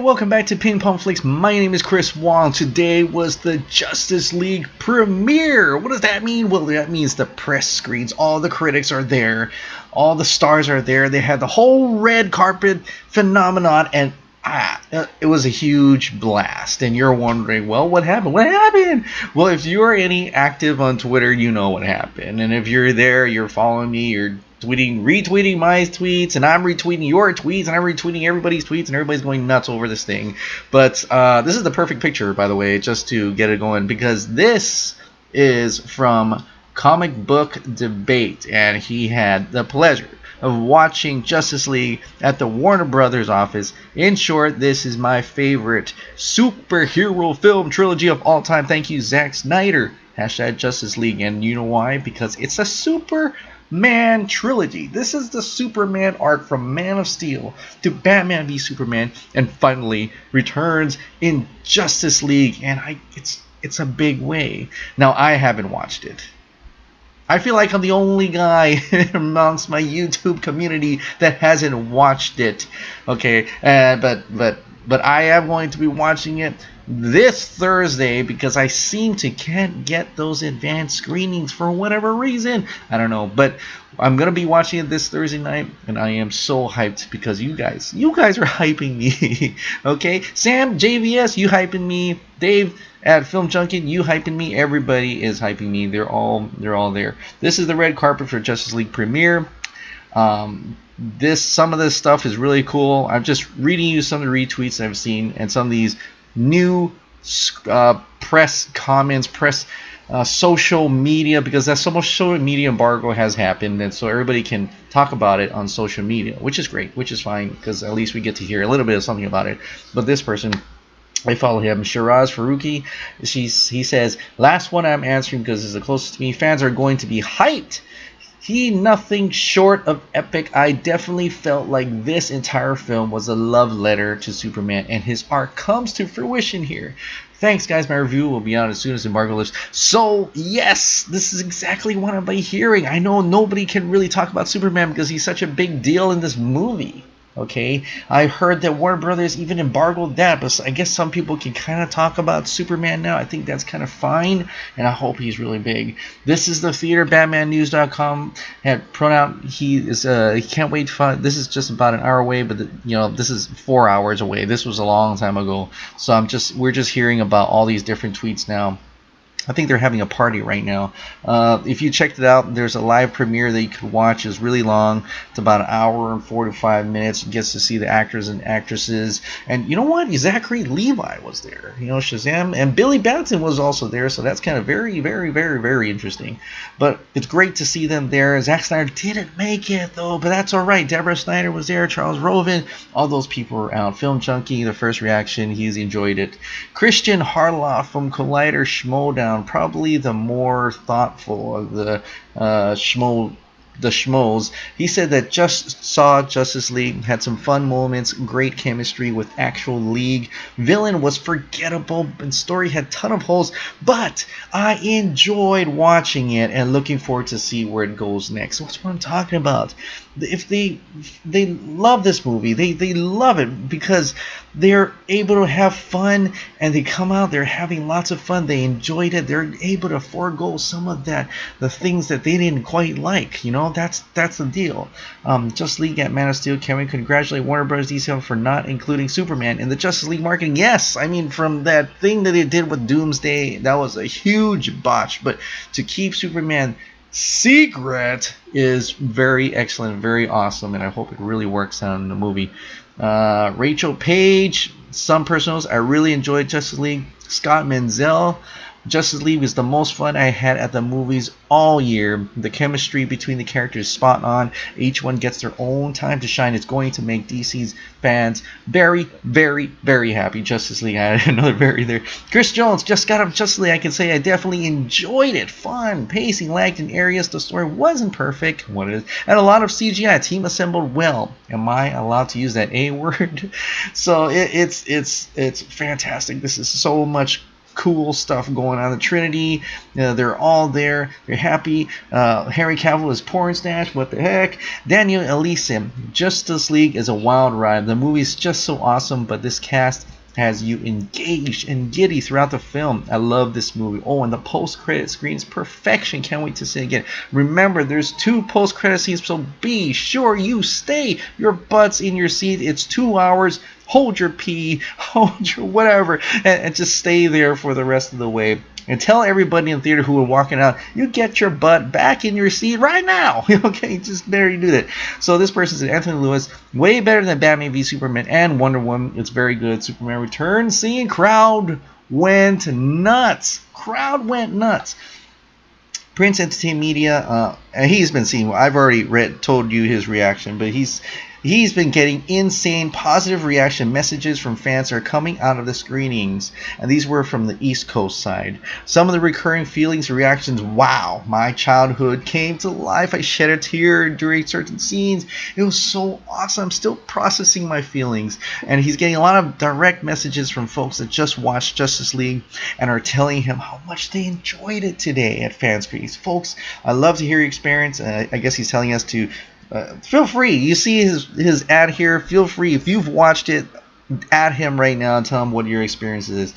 welcome back to Ping Pong Flicks. My name is Chris Wong. Today was the Justice League premiere. What does that mean? Well, that means the press screens, all the critics are there, all the stars are there. They had the whole red carpet phenomenon, and it was a huge blast. And you're wondering, well, what happened? What happened? Well, if you're any active on Twitter, you know what happened. And if you're there, you're following me, you're retweeting my tweets, and I'm retweeting your tweets, and I'm retweeting everybody's tweets, and everybody's going nuts over this thing. But this is the perfect picture, by the way, just to get it going, because this is from Comic Book Debate, and he had the pleasure of watching Justice League at the Warner Brothers office. In short, this is my favorite superhero film trilogy of all time. Thank you, Zack Snyder. Hashtag Justice League. And you know why? Because it's a Superman trilogy. This is the Superman arc from Man of Steel to Batman v Superman, and finally returns in Justice League. And it's a big way. Now, I haven't watched it. I feel like I'm the only guy amongst my YouTube community that hasn't watched it. Okay, but I am going to be watching it this Thursday because I seem to can't get those advanced screenings for whatever reason. I don't know, but I'm gonna be watching it this Thursday night, and I am so hyped because you guys are hyping me. Okay, Sam, JVS, you hyping me. Dave at Film Junket, you hyping me. Everybody is hyping me. They're all there. This is the red carpet for Justice League premiere. Some of this stuff is really cool. I'm just reading you some of the retweets I've seen and some of these new press comments, social media, because that social media embargo has happened, and so everybody can talk about it on social media, which is great, which is fine, because at least we get to hear a little bit of something about it. But this person, I follow him, Shiraz Faruqi. He says, last one I'm answering because it's the closest to me. Fans are going to be hyped. Nothing short of epic. I definitely felt like this entire film was a love letter to Superman, and his arc comes to fruition here. Thanks, guys. My review will be out as soon as embargo lifts. So, yes, this is exactly what I've been hearing. I know nobody can really talk about Superman because he's such a big deal in this movie. Okay, I heard that Warner Brothers even embargoed that, but I guess some people can kind of talk about Superman now. I think that's kind of fine, and I hope he's really big. This is the theater. BatmanNews.com had put out he can't wait to find. This is just about an hour away, but this is 4 hours away. This was a long time ago, so we're just hearing about all these different tweets now. I think they're having a party right now. If you checked it out, there's a live premiere that you could watch. It's really long. It's about an hour and 45 minutes. You get to see the actors and actresses. And you know what? Zachary Levi was there. Shazam. And Billy Batson was also there. So that's kind of very, very, very, very interesting. But it's great to see them there. Zack Snyder didn't make it, though. But that's all right. Deborah Snyder was there. Charles Roven. All those people were out. Film Junkie, the first reaction. He's enjoyed it. Christian Harloff from Collider Schmodown. Probably the more thoughtful of the schmoes. He said that just saw Justice League, had some fun moments, great chemistry with actual League. Villain was forgettable, and story had ton of holes, but I enjoyed watching it and looking forward to see where it goes next. That's what I'm talking about. If they love this movie, they love it because they're able to have fun, and they come out, they're having lots of fun, they enjoyed it, they're able to forego some of the things that they didn't quite like. That's the deal. Justice League at Man of Steel. Can we congratulate Warner Bros. DC for not including Superman in the Justice League marketing? Yes, I mean, from that thing that they did with Doomsday, that was a huge botch, but to keep Superman secret is very excellent, very awesome, and I hope it really works out in the movie. Rachel Page, some personals, I really enjoyed Justice League. Scott Menzel, Justice League was the most fun I had at the movies all year. The chemistry between the characters is spot on. Each one gets their own time to shine. It's going to make DC's fans very, very, very happy. Justice League, I had another very there. Chris Jones, just got up Justice League. I can say I definitely enjoyed it. Fun, pacing lagged in areas. The story wasn't perfect. And a lot of CGI. Team assembled well. Am I allowed to use that A word? So it's fantastic. This is so much cool stuff going on. The Trinity, they're all there. They're happy. Henry Cavill is porn stash. What the heck? Daniel Elysium. Justice League is a wild ride. The movie's just so awesome, but this cast has you engaged and giddy throughout the film. I love this movie. Oh, and the post-credit screen is perfection. Can't wait to see it again. Remember, there's 2 post-credit scenes, so be sure you stay your butts in your seat. It's 2 hours. Hold your pee, hold your whatever, and just stay there for the rest of the way. And tell everybody in the theater who are walking out, you get your butt back in your seat right now. Okay, just better you do that. So this person's Anthony Lewis, way better than Batman v Superman and Wonder Woman. It's very good. Superman Returns scene, crowd went nuts. Crowd went nuts. Prince Entertainment Media, and he's been seeing. I've already told you his reaction, but he's been getting insane positive reaction messages from fans that are coming out of the screenings, and these were from the East Coast side. Some of the recurring feelings and reactions: wow, my childhood came to life. I shed a tear during certain scenes. It was so awesome. I'm still processing my feelings. And he's getting a lot of direct messages from folks that just watched Justice League and are telling him how much they enjoyed it today at fan screenings. Folks, I love to hear your experience. I guess he's telling us to feel free. You see his ad here. Feel free. If you've watched it, add him right now and tell him what your experience is.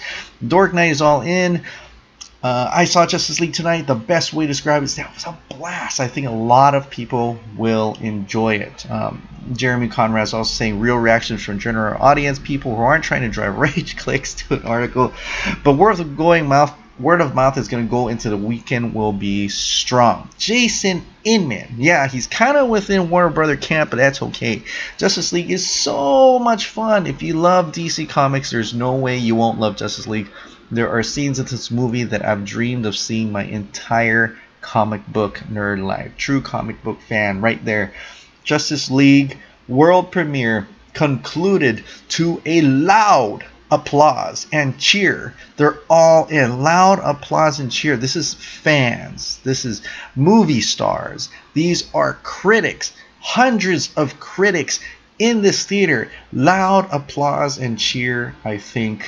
Dork Night is all in. I saw Justice League tonight. The best way to describe it is that it was a blast. I think a lot of people will enjoy it. Jeremy Conrad is also saying real reactions from general audience, people who aren't trying to drive rage clicks to an article, but word of mouth is going to go into the weekend will be strong. Jason Inman. Yeah, he's kind of within Warner Brother camp, but that's okay. Justice League is so much fun. If you love DC Comics, there's no way you won't love Justice League. There are scenes in this movie that I've dreamed of seeing my entire comic book nerd life. True comic book fan right there. Justice League world premiere concluded to a loud applause and cheer. They're all in. Loud applause and cheer. This is fans. This is movie stars. These are critics. Hundreds of critics in this theater. Loud applause and cheer. I think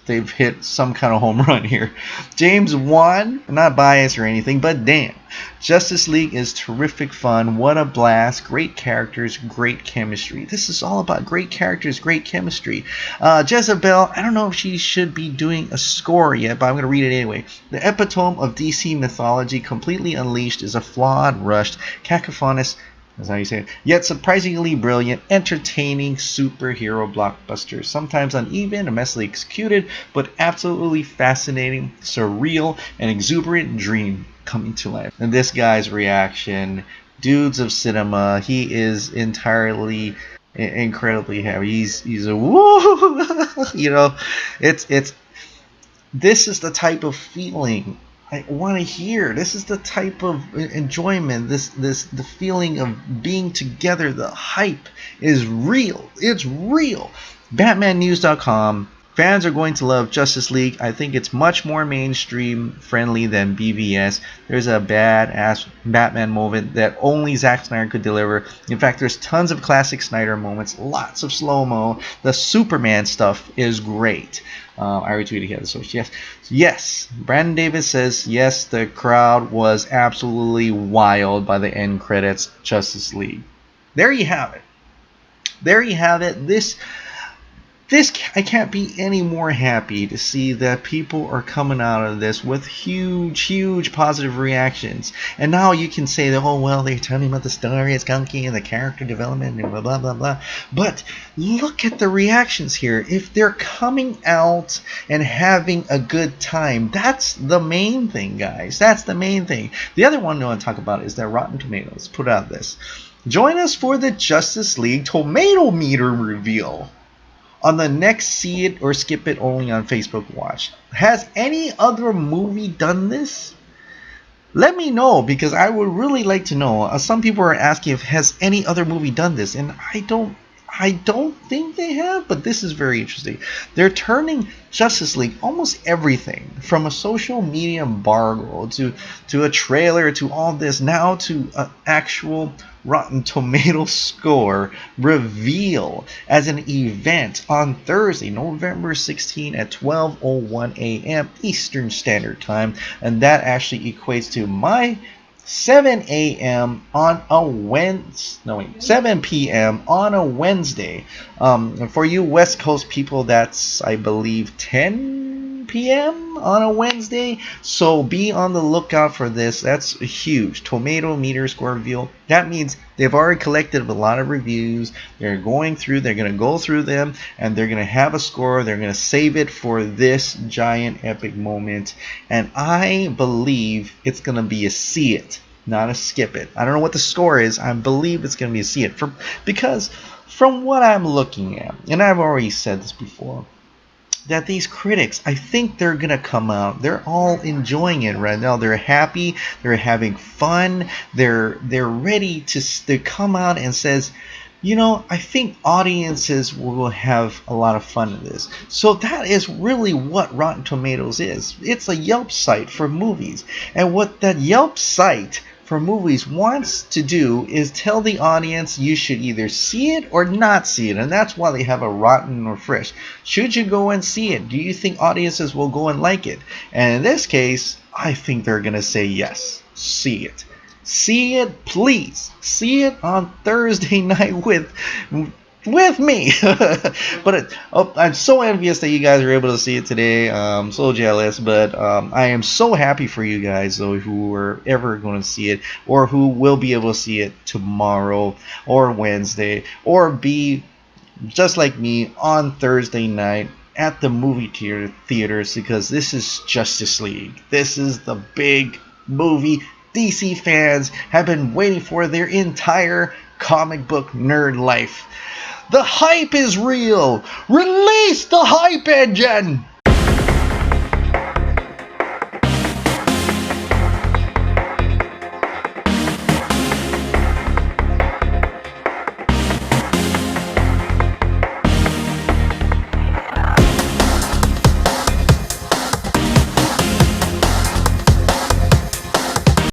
they've hit some kind of home run here. James Wan, not biased or anything, but damn. Justice League is terrific fun. What a blast. Great characters, great chemistry. This is all about great characters, great chemistry. Jezebel, I don't know if she should be doing a score yet, but I'm going to read it anyway. The epitome of DC mythology, completely unleashed, is a flawed, rushed, cacophonous, that's how you say it, yet surprisingly brilliant, entertaining superhero blockbuster. Sometimes uneven and messily executed, but absolutely fascinating, surreal, and exuberant dream coming to life. And this guy's reaction, dudes of cinema, he is entirely incredibly happy. He's a woo. You know, it's this is the type of feeling I want to hear. This is the type of enjoyment, the feeling of being together. The hype is real. It's real. BatmanNews.com. Fans are going to love Justice League. I think it's much more mainstream friendly than BVS. There's a badass Batman moment that only Zack Snyder could deliver. In fact, there's tons of classic Snyder moments, lots of slow-mo. The Superman stuff is great. I retweeted here, so yes. Brandon Davis says yes. The crowd was absolutely wild by the end credits. Justice League. There you have it. There you have it. This I can't be any more happy to see that people are coming out of this with huge positive reactions. And now you can say that, oh well, they're telling me about the story, it's gunky, and the character development, and blah blah blah. But look at the reactions here. If they're coming out and having a good time, that's the main thing, guys. That's the main thing. The other one I want to talk about is that Rotten Tomatoes put out this. Join us for the Justice League Tomato Meter reveal on the next See It or Skip It only on Facebook Watch. Has any other movie done this? Let me know, because I would really like to know. Some people are asking if has any other movie done this, and I don't think they have, but this is very interesting. They're turning Justice League, almost everything, from a social media embargo to a trailer to all this, now to an actual Rotten Tomato score reveal as an event on Thursday, November 16 at 12:01 a.m. Eastern Standard Time, and that actually equates to my 7 a.m. on a Wednesday. No, wait, 7 p.m. on a Wednesday. For you West Coast people, that's, I believe, 10 p.m. on a Wednesday. So be on the lookout for this. That's huge. Tomato meter score reveal. That means they've already collected a lot of reviews. They're going through. They're going to go through them, and they're going to have a score. They're going to save it for this giant epic moment. And I believe it's going to be a see it, not a skip it. I don't know what the score is. I believe it's going to be a see it. Because from what I'm looking at, and I've already said this before, that these critics, I think they're gonna come out. They're all enjoying it right now. They're happy. They're having fun. They're ready to come out and says, you know, I think audiences will have a lot of fun in this. So that is really what Rotten Tomatoes is. It's a Yelp site for movies, and what that Yelp site for movies wants to do is tell the audience you should either see it or not see it, and that's why they have a rotten or fresh. Should you go and see it? Do you think audiences will go and like it? And in this case, I think they're gonna say yes, see it. See it, please. See it on Thursday night with me. But I'm so envious that you guys are able to see it today. I'm so jealous, but I am so happy for you guys though who are ever going to see it, or who will be able to see it tomorrow or Wednesday, or be just like me on Thursday night at the movie theaters, because this is Justice League. This is the big movie DC fans have been waiting for their entire comic book nerd life. The hype is real. Release the hype engine.